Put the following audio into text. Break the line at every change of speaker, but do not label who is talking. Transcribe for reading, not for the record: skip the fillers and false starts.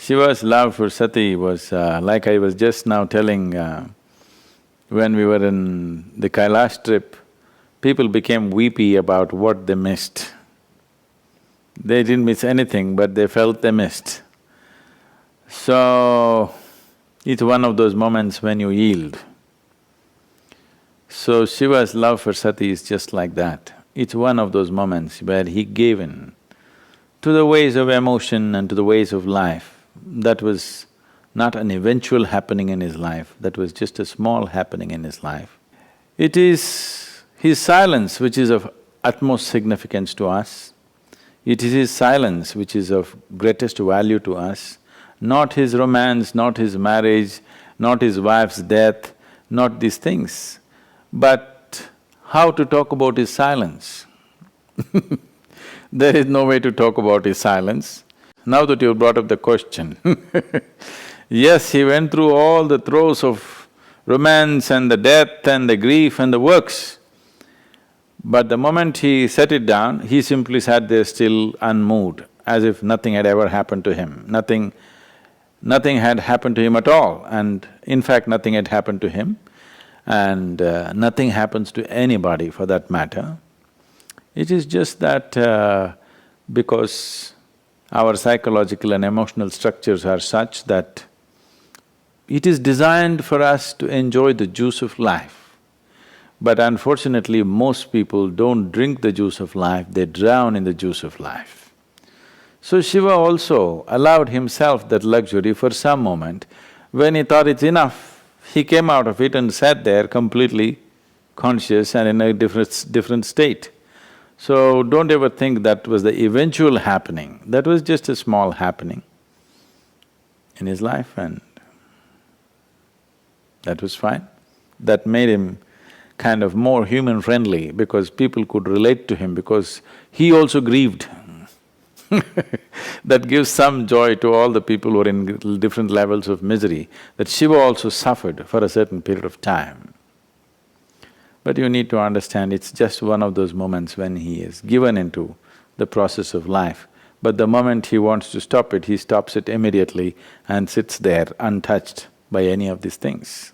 Shiva's love for Sati was like I was just now telling, when we were in the Kailash trip, people became weepy about what they missed. They didn't miss anything, but they felt they missed. So, it's one of those moments when you yield. So Shiva's love for Sati is just like that. It's one of those moments where he gave in to the ways of emotion and to the ways of life. That was not an eventual happening in his life, that was just a small happening in his life. It is his silence which is of utmost significance to us. It is his silence which is of greatest value to us, not his romance, not his marriage, not his wife's death, not these things. But how to talk about his silence? There is no way to talk about his silence. Now that you've brought up the question yes, he went through all the throes of romance and the death and the grief and the works. But the moment he set it down, he simply sat there still unmoved, as if nothing had ever happened to him. Nothing had happened to him at all, and in fact nothing had happened to him, and nothing happens to anybody for that matter. It is just that because our psychological and emotional structures are such that it is designed for us to enjoy the juice of life. But unfortunately, most people don't drink the juice of life, they drown in the juice of life. So Shiva also allowed himself that luxury for some moment. When he thought it's enough, he came out of it and sat there completely conscious and in a different state. So don't ever think that was the eventual happening, that was just a small happening in his life, and that was fine. That made him kind of more human-friendly because people could relate to him because he also grieved. That gives some joy to all the people who are in different levels of misery, that Shiva also suffered for a certain period of time. But you need to understand, it's just one of those moments when he is given into the process of life. But the moment he wants to stop it, he stops it immediately and sits there untouched by any of these things.